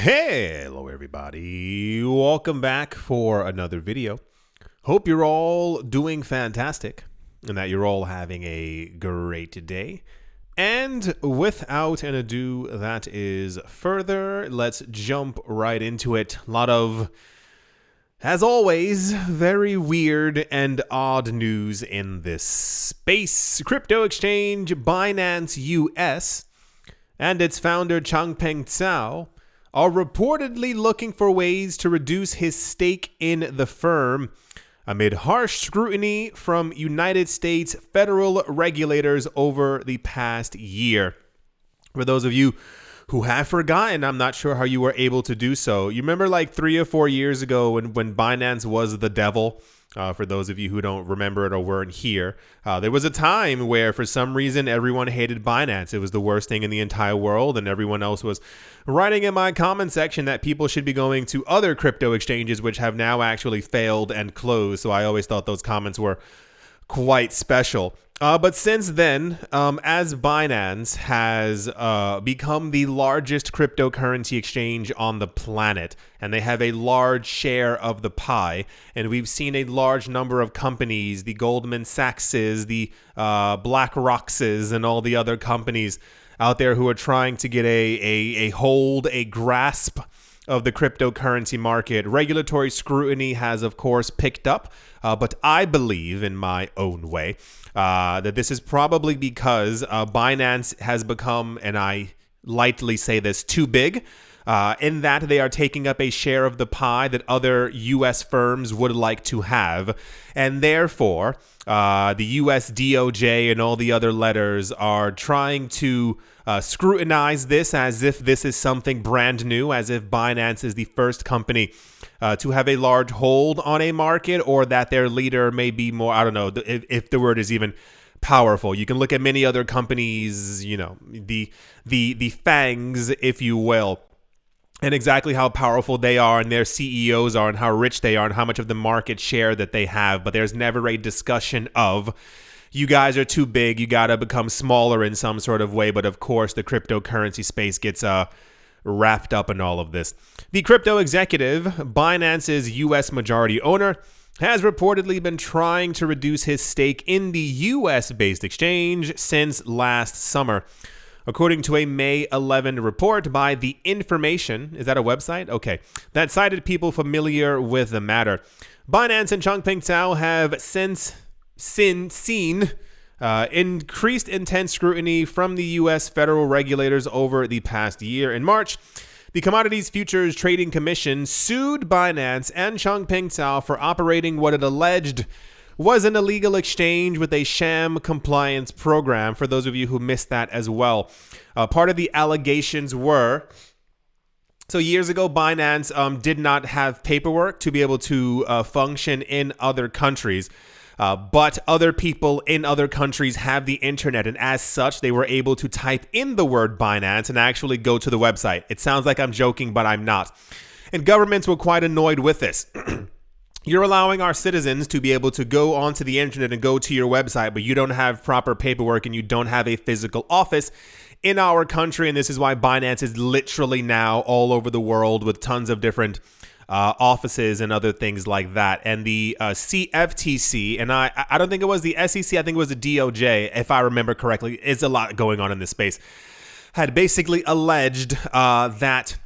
Hello everybody, welcome back for another video. Hope you're all doing fantastic and that you're all having a great day. And without an ado, that is further, let's jump right into it. A lot of, as always, very weird and odd news in this space. Crypto exchange Binance US and its founder Changpeng Zhao are reportedly looking for ways to reduce his stake in the firm amid harsh scrutiny from United States federal regulators over the past year. For those of you who have forgotten, I'm not sure how you were able to do so. You remember like 3 or 4 years ago when Binance was the devil? For those of you who don't remember it or weren't here, there was a time where for some reason everyone hated Binance. It was the worst thing in the entire world, and everyone else was writing in my comment section that people should be going to other crypto exchanges which have now actually failed and closed. So I always thought those comments were quite special. But since then, as Binance has become the largest cryptocurrency exchange on the planet, and they have a large share of the pie, and we've seen a large number of companies, the Goldman Sachses, the BlackRockses, and all the other companies out there who are trying to get a hold, a grasp of the cryptocurrency market. Regulatory scrutiny has, of course, picked up, but I believe, in my own way, that this is probably because Binance has become, and I lightly say this, too big, in that they are taking up a share of the pie that other U.S. firms would like to have, and therefore the U.S. DOJ and all the other letters are trying to scrutinize this as if this is something brand new, as if Binance is the first company to have a large hold on a market, or that their leader may be more, I don't know, if the word is even powerful. You can look at many other companies, you know, the FANGs, if you will, and exactly how powerful they are and their CEOs are and how rich they are and how much of the market share that they have. But there's never a discussion of, you guys are too big, you got to become smaller in some sort of way. But of course, the cryptocurrency space gets wrapped up in all of this. The crypto executive, Binance's U.S. majority owner, has reportedly been trying to reduce his stake in the U.S.-based exchange since last summer. According to a May 11 report by The Information, is that a website? Okay, that cited people familiar with the matter. Binance and Changpeng Zhao have since seen increased intense scrutiny from the U.S. federal regulators over the past year. In March, the Commodities Futures Trading Commission sued Binance and Changpeng Zhao for operating what it alleged was an illegal exchange with a sham compliance program, for those of you who missed that as well. Part of the allegations were, so years ago, Binance did not have paperwork to be able to function in other countries. But other people in other countries have the internet, and as such, they were able to type in the word Binance and actually go to the website. It sounds like I'm joking, but I'm not. And governments were quite annoyed with this. You're allowing our citizens to be able to go onto the internet and go to your website, but you don't have proper paperwork and you don't have a physical office in our country. And this is why Binance is literally now all over the world with tons of different offices and other things like that. And the CFTC, and I don't think it was the SEC, I think it was the DOJ, if I remember correctly, is a lot going on in this space, had basically alleged that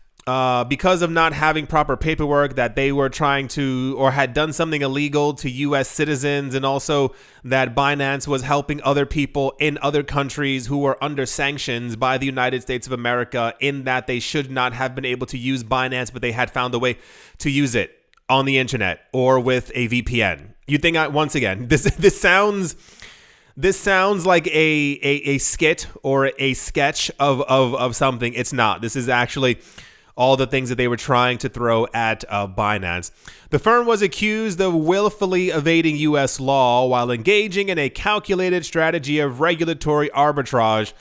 because of not having proper paperwork, that they were trying to, or had done something illegal to U.S. citizens, and also that Binance was helping other people in other countries who were under sanctions by the United States of America, in that they should not have been able to use Binance, but they had found a way to use it on the internet or with a VPN. You think, once again, this sounds like a skit or a sketch of something. It's not. This is actually all the things that they were trying to throw at Binance. The firm was accused of willfully evading U.S. law while engaging in a calculated strategy of regulatory arbitrage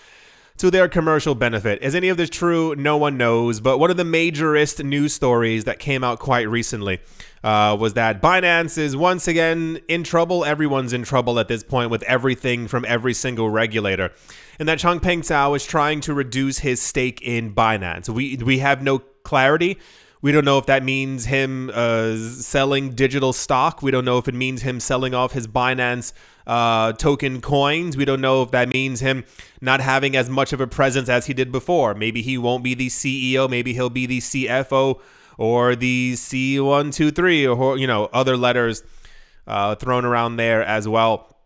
to their commercial benefit. Is any of this true? No one knows. But one of the majorest news stories that came out quite recently was that Binance is once again in trouble. Everyone's in trouble at this point with everything from every single regulator. And that Changpeng Zhao is trying to reduce his stake in Binance. We have no clarity. We don't know if that means him selling digital stock. We don't know if it means him selling off his Binance token coins. We don't know if that means him not having as much of a presence as he did before. Maybe he won't be the CEO. Maybe he'll be the CFO or the C123 or, other letters thrown around there as well.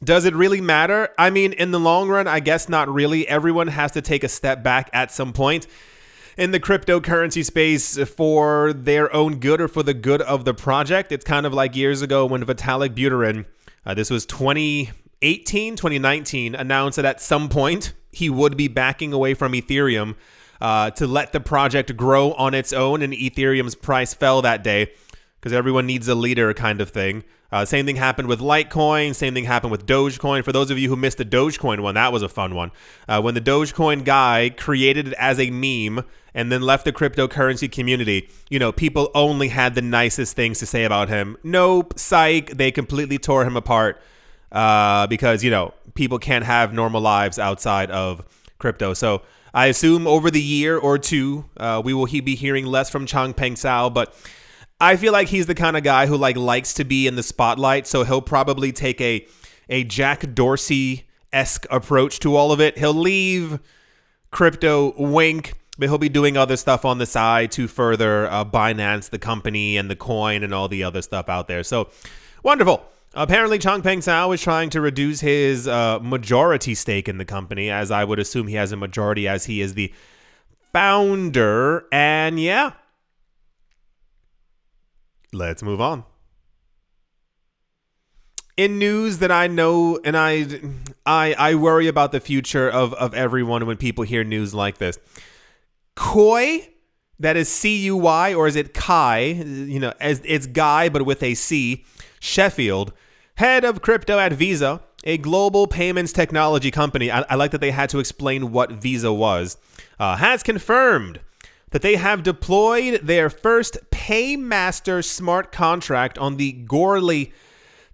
Does it really matter? I mean, in the long run, I guess not really. Everyone has to take a step back at some point in the cryptocurrency space for their own good or for the good of the project. It's kind of like years ago when Vitalik Buterin, this was 2019, announced that at some point he would be backing away from Ethereum to let the project grow on its own, and Ethereum's price fell that day because everyone needs a leader kind of thing. Same thing happened with Litecoin. Same thing happened with Dogecoin. For those of you who missed the Dogecoin one, that was a fun one. When the Dogecoin guy created it as a meme and then left the cryptocurrency community, people only had the nicest things to say about him. Nope, psych. They completely tore him apart because, people can't have normal lives outside of crypto. So I assume over the year or two, we will be hearing less from Changpeng Zhao, but I feel like he's the kind of guy who likes to be in the spotlight, so he'll probably take a Jack Dorsey-esque approach to all of it. He'll leave crypto wink, but he'll be doing other stuff on the side to further Binance, the company, and the coin, and all the other stuff out there. So, wonderful. Apparently, Changpeng Zhao is trying to reduce his majority stake in the company, as I would assume he has a majority as he is the founder. And yeah, let's move on. In news that I know, and I worry about the future of everyone when people hear news like this. Koi, that is C-U-Y, or is it Kai? As it's Guy, but with a C. Sheffield, head of crypto at Visa, a global payments technology company. I like that they had to explain what Visa was. Has confirmed that they have deployed their first Paymaster smart contract on the Goerli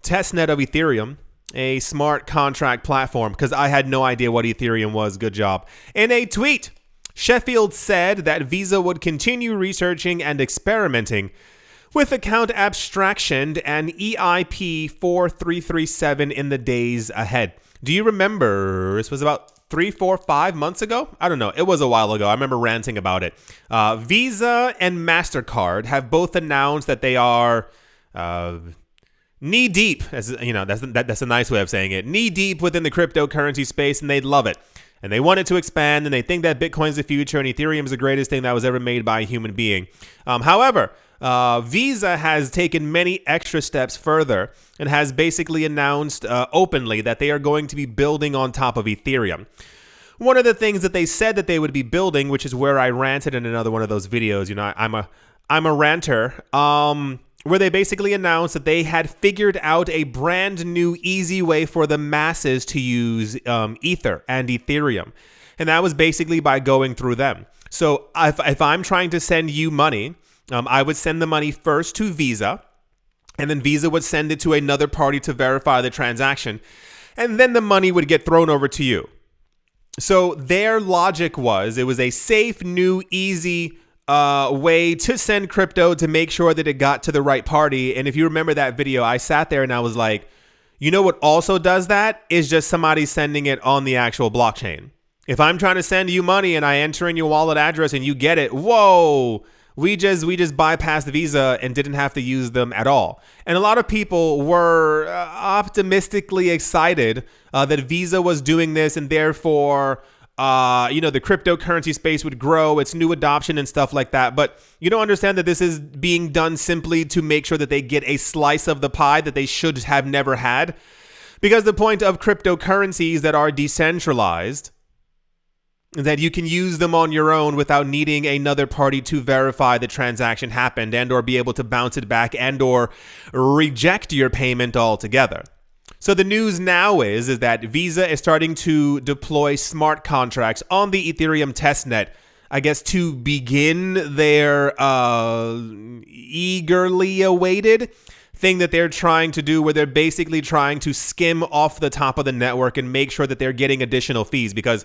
testnet of Ethereum, a smart contract platform, because I had no idea what Ethereum was. Good job. In a tweet, Sheffield said that Visa would continue researching and experimenting with account abstraction and EIP 4337 in the days ahead. Do you remember? This was about 3, 4, 5 months ago? I don't know. It was a while ago. I remember ranting about it. Visa and MasterCard have both announced that they are knee deep, that's a nice way of saying it, knee deep within the cryptocurrency space, and they love it. And they want it to expand, and they think that Bitcoin's the future, and Ethereum is the greatest thing that was ever made by a human being. However, Visa has taken many extra steps further and has basically announced openly that they are going to be building on top of Ethereum. One of the things that they said that they would be building, which is where I ranted in another one of those videos, I'm a ranter, where they basically announced that they had figured out a brand new easy way for the masses to use Ether and Ethereum. And that was basically by going through them. So if I'm trying to send you money, I would send the money first to Visa, and then Visa would send it to another party to verify the transaction, and then the money would get thrown over to you. So their logic was, it was a safe, new, easy way to send crypto to make sure that it got to the right party. And if you remember that video, I sat there and I was like, what also does that is just somebody sending it on the actual blockchain. If I'm trying to send you money and I enter in your wallet address and you get it, whoa, we just bypassed Visa and didn't have to use them at all. And a lot of people were optimistically excited that Visa was doing this, and therefore, the cryptocurrency space would grow, its new adoption and stuff like that. But you don't understand that this is being done simply to make sure that they get a slice of the pie that they should have never had. Because the point of cryptocurrencies that are decentralized, that you can use them on your own without needing another party to verify the transaction happened and or be able to bounce it back and or reject your payment altogether. So the news now is that Visa is starting to deploy smart contracts on the Ethereum testnet, I guess, to begin their eagerly awaited thing that they're trying to do, where they're basically trying to skim off the top of the network and make sure that they're getting additional fees. Because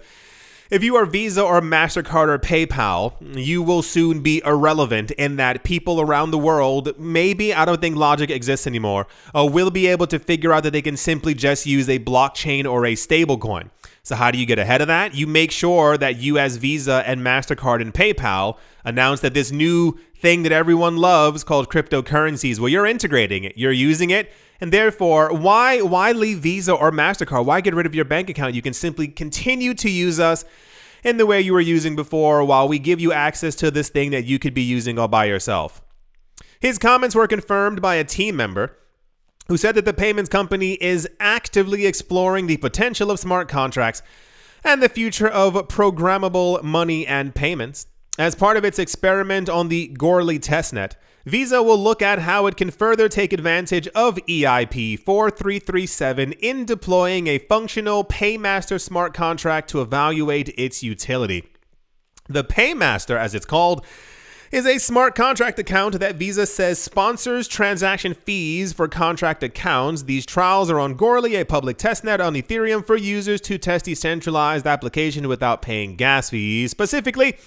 If you are Visa or MasterCard or PayPal, you will soon be irrelevant in that people around the world, maybe, I don't think logic exists anymore, will be able to figure out that they can simply just use a blockchain or a stablecoin. So how do you get ahead of that? You make sure that you as Visa and MasterCard and PayPal announce that this new thing that everyone loves called cryptocurrencies, well, you're integrating it, you're using it, and therefore, why leave Visa or MasterCard? Why get rid of your bank account? You can simply continue to use us in the way you were using before while we give you access to this thing that you could be using all by yourself. His comments were confirmed by a team member who said that the payments company is actively exploring the potential of smart contracts and the future of programmable money and payments. As part of its experiment on the Goerli testnet, Visa will look at how it can further take advantage of EIP 4337 in deploying a functional Paymaster smart contract to evaluate its utility. The Paymaster, as it's called, is a smart contract account that Visa says sponsors transaction fees for contract accounts. These trials are on Goerli, a public testnet on Ethereum for users to test decentralized application without paying gas fees. Specifically,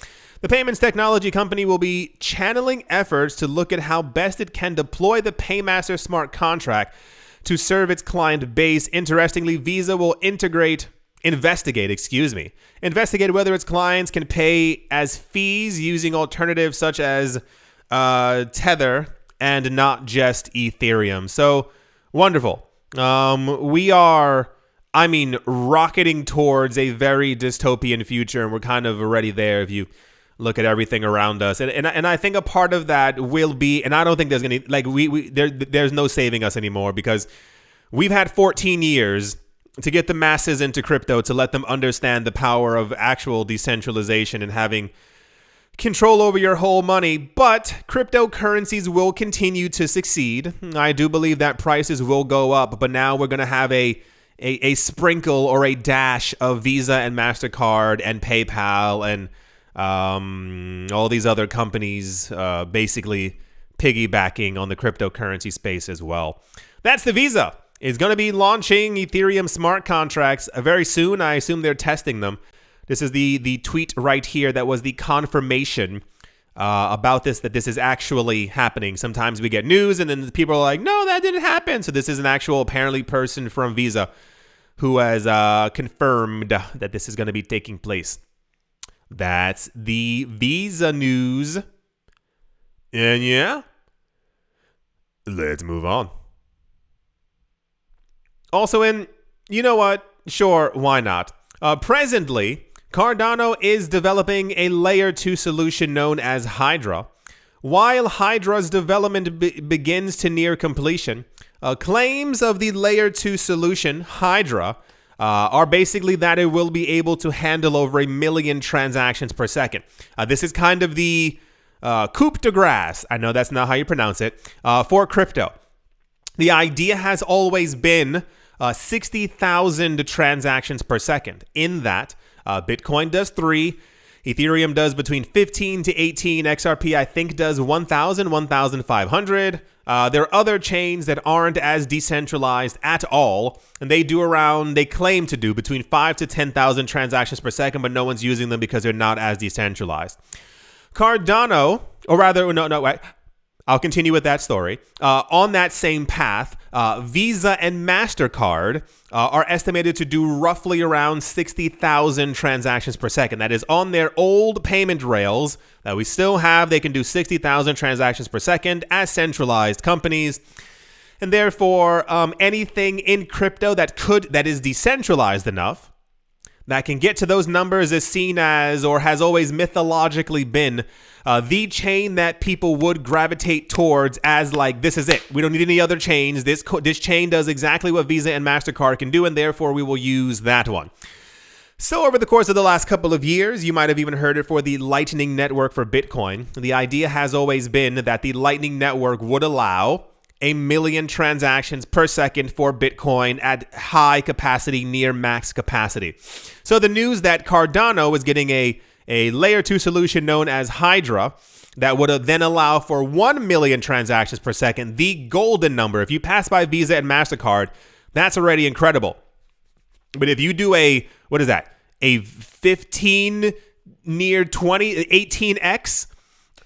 the payments technology company will be channeling efforts to look at how best it can deploy the Paymaster smart contract to serve its client base. Interestingly, Visa will investigate whether its clients can pay as fees using alternatives such as Tether and not just Ethereum. So wonderful. We are, rocketing towards a very dystopian future, and we're kind of already there if you look at everything around us. And I think a part of that will be, and I don't think there's going to, there's no saving us anymore, because we've had 14 years to get the masses into crypto, to let them understand the power of actual decentralization and having control over your whole money. But cryptocurrencies will continue to succeed. I do believe that prices will go up, but now we're going to have a sprinkle or a dash of Visa and MasterCard and PayPal and all these other companies basically piggybacking on the cryptocurrency space as well. That's the Visa. Is going to be launching Ethereum smart contracts very soon. I assume they're testing them. This is the tweet right here that was the confirmation about this, that this is actually happening. Sometimes we get news and then people are like, no, that didn't happen. So this is an actual apparently person from Visa who has confirmed that this is going to be taking place. That's the Visa news. And yeah, let's move on. Also you know what? Sure, why not? Presently, Cardano is developing a layer 2 solution known as Hydra. While Hydra's development begins to near completion, claims of the layer 2 solution, Hydra, are basically that it will be able to handle over 1 million transactions per second. This is kind of the coup de grace, I know that's not how you pronounce it, for crypto. The idea has always been 60,000 transactions per second. In that, Bitcoin does 3, Ethereum does between 15 to 18, XRP I think does 1,000, 1,500. There are other chains that aren't as decentralized at all, and they claim to do between 5 to 10,000 transactions per second, but no one's using them because they're not as decentralized. Cardano, or rather, no, I'll continue with that story. On that same path, Visa and MasterCard are estimated to do roughly around 60,000 transactions per second. That is on their old payment rails that we still have. They can do 60,000 transactions per second as centralized companies. And therefore, anything in crypto that is decentralized enough that can get to those numbers is seen as, or has always mythologically been, the chain that people would gravitate towards as like, this is it. We don't need any other chains. This chain does exactly what Visa and MasterCard can do, and therefore we will use that one. So over the course of the last couple of years, you might have even heard it for the Lightning Network for Bitcoin. The idea has always been that the Lightning Network would allow 1 million transactions per second for Bitcoin at high capacity, near max capacity. So the news that Cardano is getting a layer 2 solution known as Hydra that would then allow for 1 million transactions per second, the golden number. If you pass by Visa and MasterCard, that's already incredible. But if you do a a 15 near 20 18x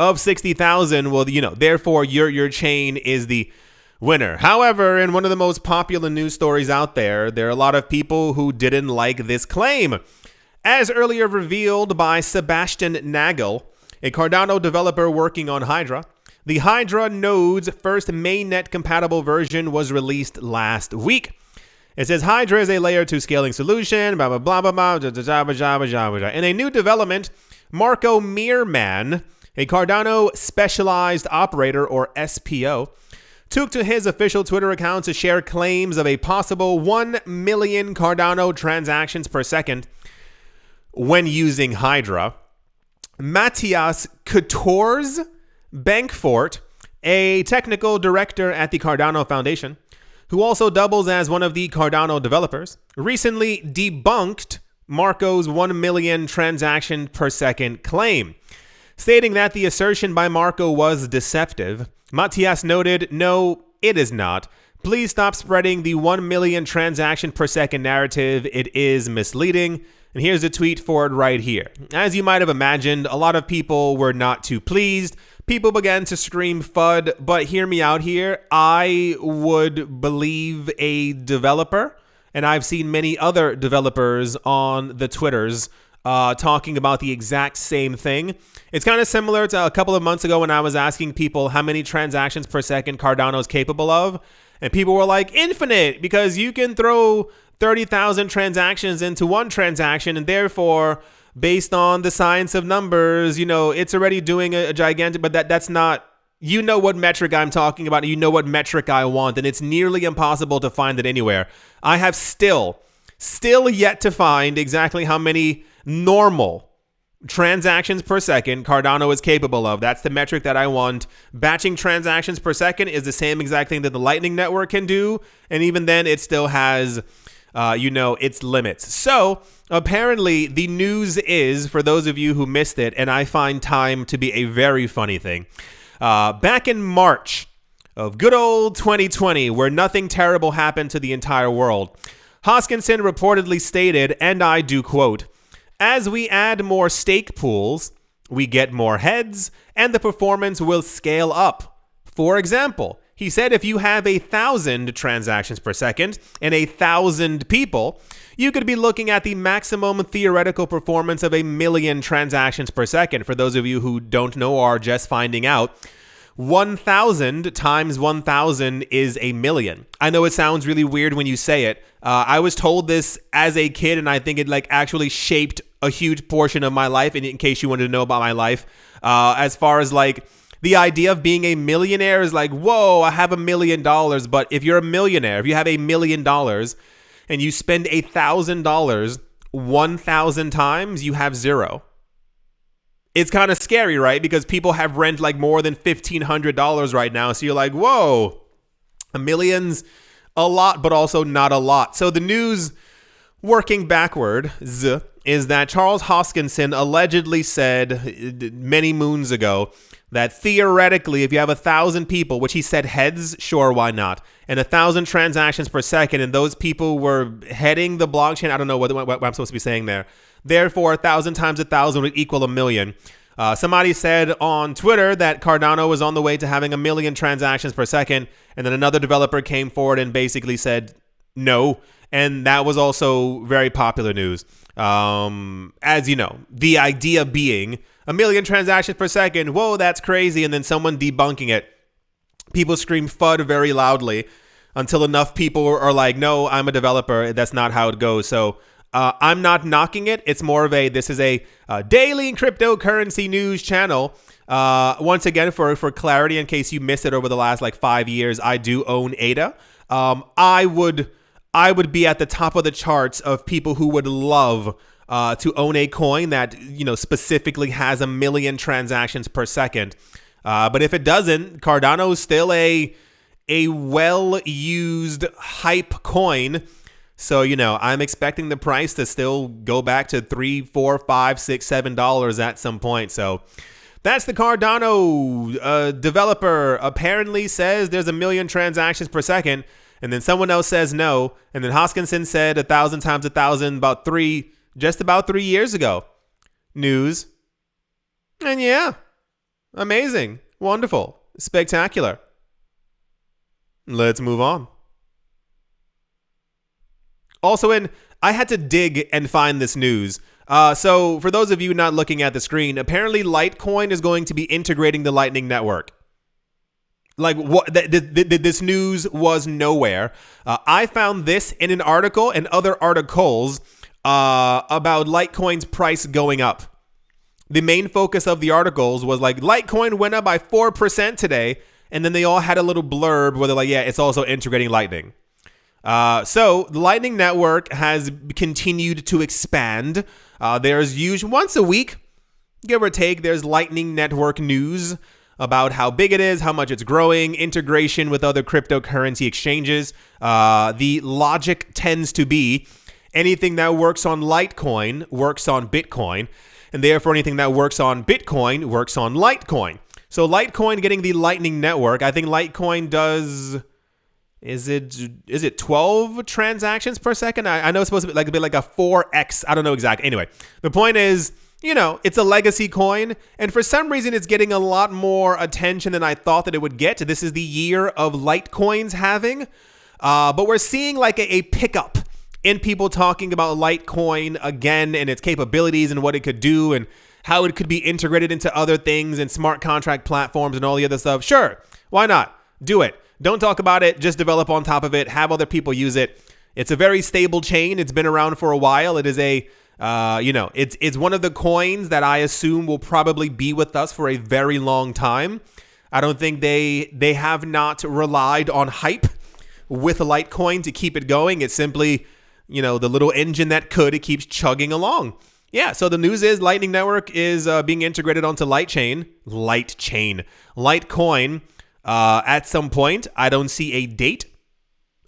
of 60,000. Well, therefore your chain is the winner. However, in one of the most popular news stories out there, there are a lot of people who didn't like this claim. As earlier revealed by Sebastian Nagel, a Cardano developer working on Hydra, the Hydra node's first mainnet compatible version was released last week. It says Hydra is a layer 2 scaling solution, blah, blah, blah, blah, blah, blah, blah, blah, blah, blah. In a new development, Marco Meerman, a Cardano specialized operator or SPO, took to his official Twitter account to share claims of a possible 1 million Cardano transactions per second when using Hydra. Matthias Coutures Bankfort, a technical director at the Cardano Foundation, who also doubles as one of the Cardano developers, recently debunked Marco's 1 million transaction per second claim, stating that the assertion by Marco was deceptive. Matthias noted, "No, it is not. Please stop spreading the 1 million transaction per second narrative. It is misleading." And here's a tweet for it right here. As you might have imagined, a lot of people were not too pleased. People began to scream FUD, but hear me out here. I would believe a developer, and I've seen many other developers on the Twitters talking about the exact same thing. It's kind of similar to a couple of months ago when I was asking people how many transactions per second Cardano is capable of. And people were like, infinite, because you can throw 30,000 transactions into one transaction. And therefore, based on the science of numbers, it's already doing a gigantic, but that's not, what metric I'm talking about. You know what metric I want. And it's nearly impossible to find it anywhere. I have still yet to find exactly how many normal transactions per second Cardano is capable of. That's the metric that I want. Batching transactions per second is the same exact thing that the Lightning Network can do. And even then, it still has, its limits. So apparently the news is, for those of you who missed it, and I find time to be a very funny thing, back in March of good old 2020, where nothing terrible happened to the entire world, Hoskinson reportedly stated, and I do quote, "As we add more stake pools, we get more heads, and the performance will scale up. For example," he said, "if you have 1,000 transactions per second and 1,000 people, you could be looking at the maximum theoretical performance of 1 million transactions per second." For those of you who don't know or are just finding out, 1,000 times 1,000 is 1 million. I know it sounds really weird when you say it. I was told this as a kid, and I think it actually shaped a huge portion of my life. And in case you wanted to know about my life, as far as the idea of being a millionaire is whoa, I have $1 million. But if you're a millionaire, if you have $1 million and you spend $1,000 1,000 times, you have zero. It's kind of scary, right? Because people have rent more than $1,500 right now. So you're like, whoa, $1 million's a lot, but also not a lot. So the news, working backwards, is that Charles Hoskinson allegedly said many moons ago that theoretically, if you have 1,000 people, which he said heads, sure, why not? And 1,000 transactions per second, and those people were heading the blockchain. I don't know what I'm supposed to be saying there. Therefore, 1,000 times 1,000 would equal 1 million. Somebody said on Twitter that Cardano was on the way to having 1 million transactions per second, and then another developer came forward and basically said no, and that was also very popular news. As you know, the idea being 1 million transactions per second, whoa, that's crazy, and then someone debunking it. People scream FUD very loudly until enough people are like, no, I'm a developer, that's not how it goes. So I'm not knocking it. It's more of this is a daily cryptocurrency news channel. Once again, for clarity, in case you missed it over the last 5 years, I do own ADA. I would be at the top of the charts of people who would love to own a coin that specifically has 1 million transactions per second. But if it doesn't, Cardano is still a well-used hype coin. So, I'm expecting the price to still go back to $3, $4, $5, $6, $7 at some point. So that's the Cardano developer apparently says there's 1 million transactions per second. And then someone else says no. And then Hoskinson said 1,000 times 1,000, about 3 just about 3 years ago. News. And yeah, amazing, wonderful, spectacular. Let's move on. Also I had to dig and find this news. So for those of you not looking at the screen, apparently Litecoin is going to be integrating the Lightning Network. Like what? This news was nowhere. I found this in an article and other articles about Litecoin's price going up. The main focus of the articles was like Litecoin went up by 4% today, and then they all had a little blurb where they're like, yeah, it's also integrating Lightning. So the Lightning Network has continued to expand. There's usually once a week, give or take, there's Lightning Network news about how big it is, how much it's growing, integration with other cryptocurrency exchanges. The logic tends to be anything that works on Litecoin works on Bitcoin, and therefore anything that works on Bitcoin works on Litecoin. So Litecoin getting the Lightning Network, I think Litecoin does, is it 12 transactions per second? I know it's supposed to be like a 4x. I don't know exactly. Anyway, the point is, you know, it's a legacy coin, and for some reason it's getting a lot more attention than I thought that it would get. This is the year of Litecoins having, but we're seeing like a pickup in people talking about Litecoin again and its capabilities and what it could do and how it could be integrated into other things and smart contract platforms and all the other stuff. Sure, why not? Do it. Don't talk about it. Just develop on top of it. Have other people use it. It's a very stable chain. It's been around for a while. It is it's one of the coins that I assume will probably be with us for a very long time. I don't think they have not relied on hype with Litecoin to keep it going. It's simply, the little engine that it keeps chugging along. Yeah, so the news is Lightning Network is being integrated onto Litecoin at some point. I don't see a date.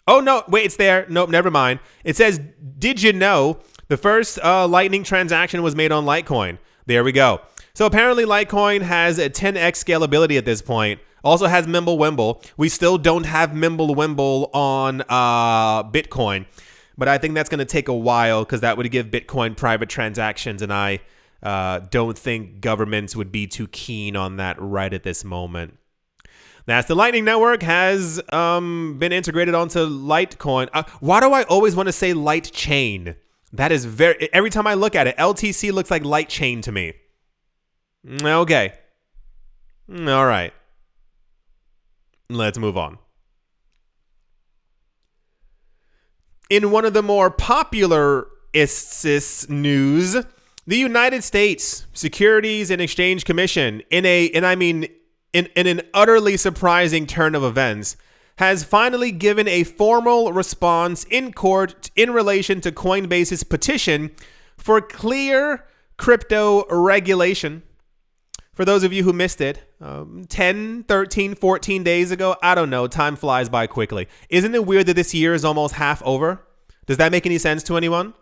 Oh, no, wait, it's there. Nope, never mind. It says, did you know the first Lightning transaction was made on Litecoin? There we go. So apparently Litecoin has a 10x scalability at this point. Also has Mimblewimble. We still don't have Mimblewimble on Bitcoin. But I think that's going to take a while because that would give Bitcoin private transactions. And I don't think governments would be too keen on that right at this moment. That's the Lightning Network has been integrated onto Litecoin. Why do I always want to say Lightchain? That is every time I look at it, LTC looks like Lightchain to me. Okay. All right. Let's move on. In one of the more popular news, the United States Securities and Exchange Commission, in an utterly surprising turn of events, has finally given a formal response in court in relation to Coinbase's petition for clear crypto regulation. For those of you who missed it, 10, 13, 14 days ago, I don't know, time flies by quickly. Isn't it weird that this year is almost half over? Does that make any sense to anyone?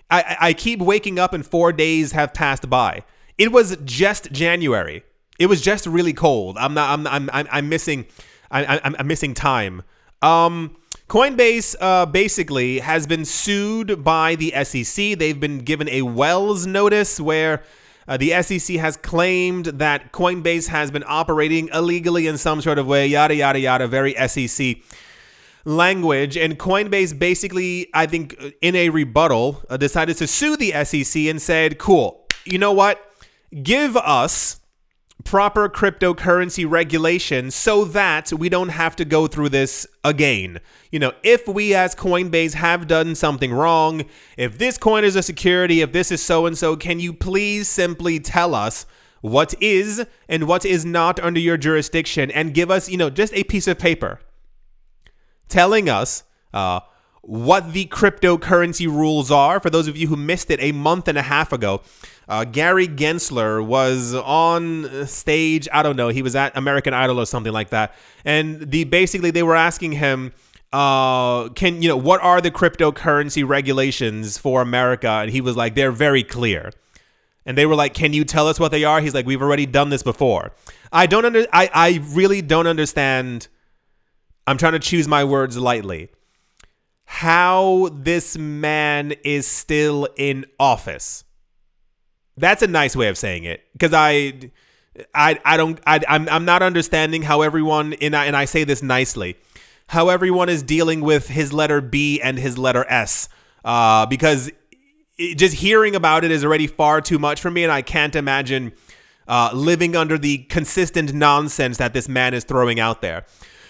I keep waking up and 4 days have passed by. It was just January. It was just really cold. I'm missing time. Coinbase basically has been sued by the SEC. They've been given a Wells notice where the SEC has claimed that Coinbase has been operating illegally in some sort of way, yada, yada, yada, very SEC language. And Coinbase basically, I think in a rebuttal, decided to sue the SEC and said, cool, you know what? Give us proper cryptocurrency regulation so that we don't have to go through this again. If we as Coinbase have done something wrong, if this coin is a security, if this is so-and-so, can you please simply tell us what is and what is not under your jurisdiction and give us, just a piece of paper telling us what the cryptocurrency rules are. For those of you who missed it a month and a half ago, Gary Gensler was on stage. I don't know. He was at American Idol or something like that. And they were asking him, what are the cryptocurrency regulations for America? And he was like, they're very clear. And they were like, can you tell us what they are? He's like, we've already done this before. I really don't understand. I'm trying to choose my words lightly. how this man is still in office. That's a nice way of saying it, because I'm not understanding how everyone, and I say this nicely, how everyone is dealing with his letter B and his letter S, because just hearing about it is already far too much for me, and I can't imagine living under the consistent nonsense that this man is throwing out there.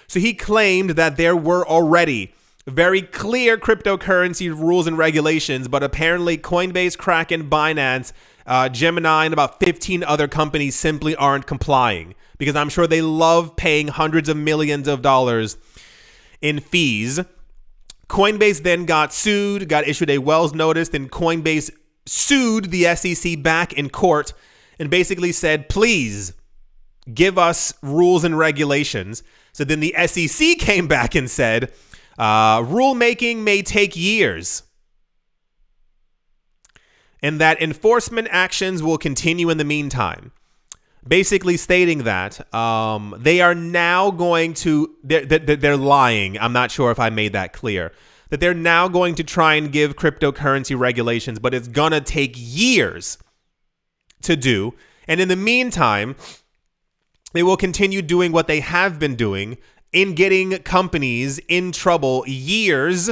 So he claimed that there were already very clear cryptocurrency rules and regulations, but apparently Coinbase, Kraken, Binance, Gemini, and about 15 other companies simply aren't complying, because I'm sure they love paying hundreds of millions of dollars in fees. Coinbase then got sued, got issued a Wells notice, then Coinbase sued the SEC back in court and basically said, please give us rules and regulations. So then the SEC came back and said, rulemaking may take years, and that enforcement actions will continue in the meantime. Basically stating that they are now going to, they're lying. I'm not sure if I made that clear. That they're now going to try and give cryptocurrency regulations, but it's going to take years to do. And in the meantime, they will continue doing what they have been doing in getting companies in trouble years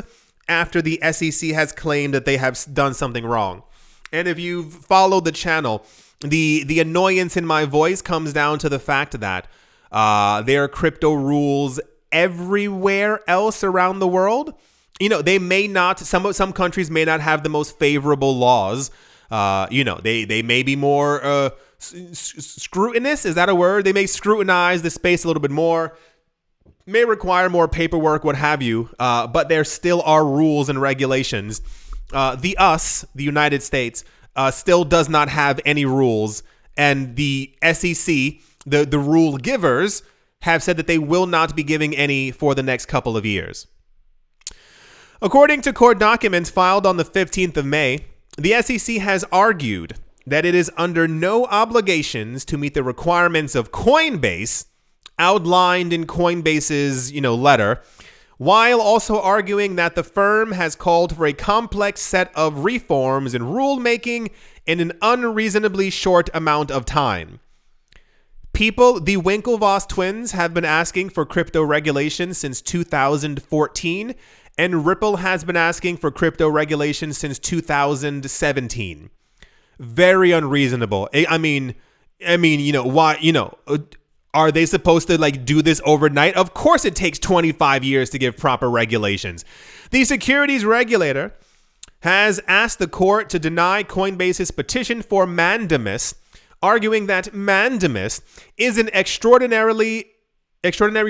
after the SEC has claimed that they have done something wrong. And if you've followed the channel, the annoyance in my voice comes down to the fact that there are crypto rules everywhere else around the world. You know, they may not, some countries may not have the most favorable laws. You know, they may be more scrutinous. Is that a word? They may scrutinize the space a little bit more, may require more paperwork, what have you. But there still are rules and regulations. The United States, still does not have any rules. And the SEC, the rule givers, have said that they will not be giving any for the next couple of years. According to court documents filed on the 15th of May, the SEC has argued that it is under no obligations to meet the requirements of Coinbase outlined in Coinbase's, letter, while also arguing that the firm has called for a complex set of reforms in rulemaking in an unreasonably short amount of time. The Winklevoss twins have been asking for crypto regulation since 2014, and Ripple has been asking for crypto regulation since 2017. Very unreasonable. I mean, why, are they supposed to do this overnight? Of course it takes 25 years to give proper regulations. The securities regulator has asked the court to deny Coinbase's petition for mandamus, arguing that mandamus is an extraordinary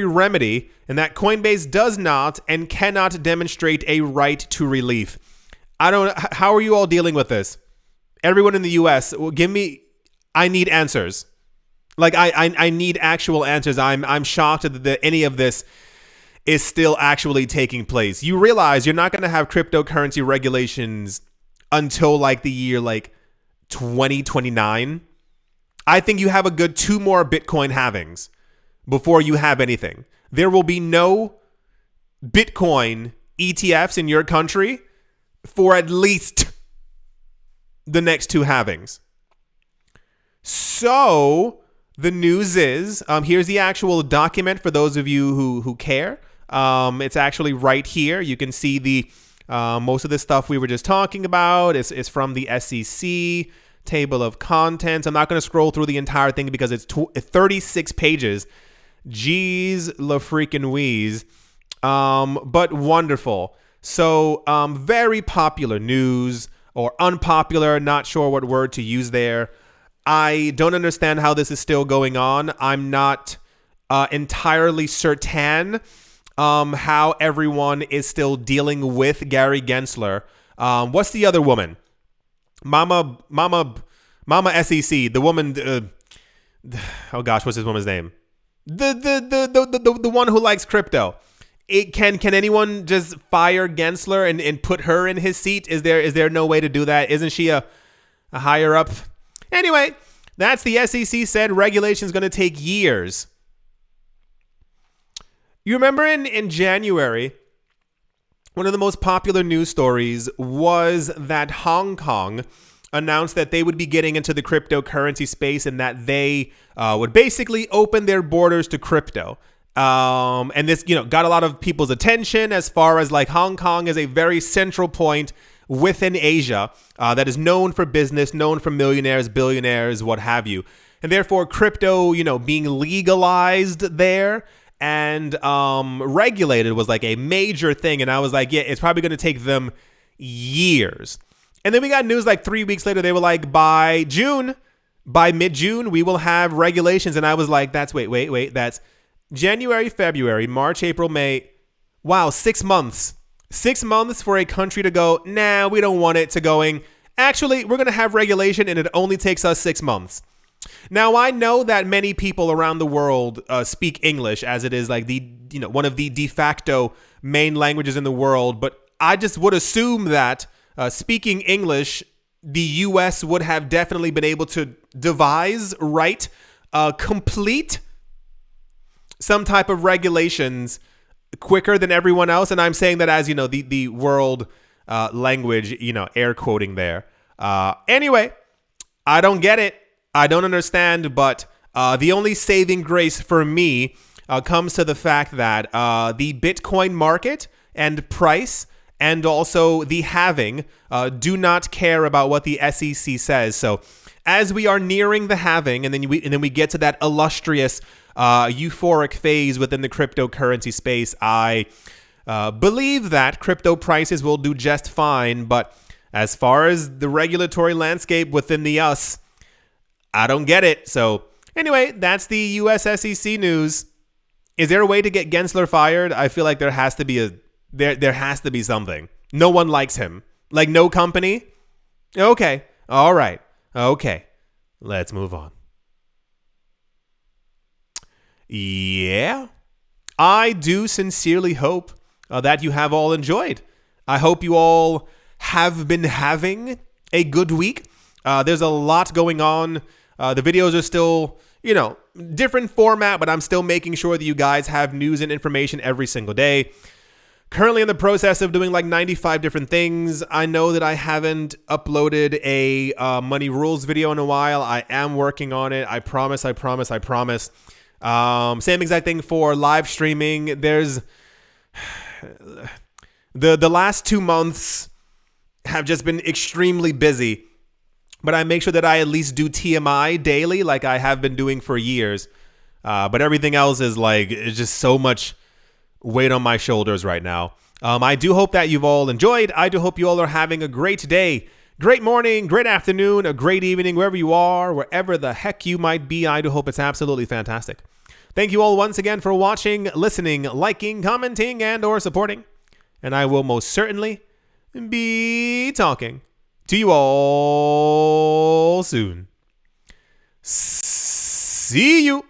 remedy and that Coinbase does not and cannot demonstrate a right to relief. How are you all dealing with this? Everyone in the US, I need answers. I need actual answers. I'm shocked that any of this is still actually taking place. You realize you're not going to have cryptocurrency regulations until the year 2029. I think you have a good 2 more Bitcoin halvings before you have anything. There will be no Bitcoin ETFs in your country for at least the next 2 halvings. So the news is, here's the actual document for those of you who care. It's actually right here. You can see the most of the stuff we were just talking about is from the SEC table of contents. I'm not going to scroll through the entire thing because it's 36 pages. Jeez la freaking wheeze. But wonderful. So very popular news, or unpopular, not sure what word to use there. I don't understand how this is still going on. I'm not entirely certain how everyone is still dealing with Gary Gensler. What's the other woman? Mama SEC, the woman. Oh gosh, what's this woman's name? The one who likes crypto. Can anyone just fire Gensler and put her in his seat? Is there no way to do that? Isn't she a higher up? Anyway, that's the SEC said regulation is going to take years. You remember in January one of the most popular news stories was that Hong Kong announced that they would be getting into the cryptocurrency space and that they would basically open their borders to crypto. And this, got a lot of people's attention as far as like Hong Kong is a very central point within Asia that is known for business, known for millionaires, billionaires, what have you. And therefore, crypto, being legalized there and regulated was like a major thing. And I was like, yeah, it's probably going to take them years. And then we got news like 3 weeks later, they were like, by mid-June, we will have regulations. And I was like, wait, that's January, February, March, April, May. Wow, 6 months. 6 months for a country to go, nah, we don't want it, to going, actually, we're going to have regulation and it only takes us 6 months. Now, I know that many people around the world speak English, as it is like the one of the de facto main languages in the world. But I just would assume that speaking English, the U.S. would have definitely been able to devise, complete some type of regulations quicker than everyone else. And I'm saying that as, the world language, air quoting there. Anyway, I don't get it. I don't understand, but the only saving grace for me comes to the fact that the Bitcoin market and price and also the halving do not care about what the SEC says. So as we are nearing the halving and then we get to that illustrious euphoric phase within the cryptocurrency space, I believe that crypto prices will do just fine. But as far as the regulatory landscape within the US, I don't get it. So anyway, that's the US SEC news. Is there a way to get Gensler fired? I feel like there has to be there has to be something. No one likes him. Like no company. Okay. All right. Okay. Let's move on. Yeah. I do sincerely hope that you have all enjoyed. I hope you all have been having a good week. There's a lot going on. The videos are still, different format, but I'm still making sure that you guys have news and information every single day. Currently in the process of doing like 95 different things. I know that I haven't uploaded a money rules video in a while. I am working on it. I promise. Same exact thing for live streaming. There's the last 2 months have just been extremely busy. But I make sure that I at least do TMI daily like I have been doing for years. But everything else is like, it's just so much weight on my shoulders right now. I do hope that you've all enjoyed. I do hope you all are having a great day, great morning, great afternoon, a great evening, wherever you are, wherever the heck you might be. I do hope it's absolutely fantastic. Thank you all once again for watching, listening, liking, commenting, and or supporting. And I will most certainly be talking to you all soon. See you.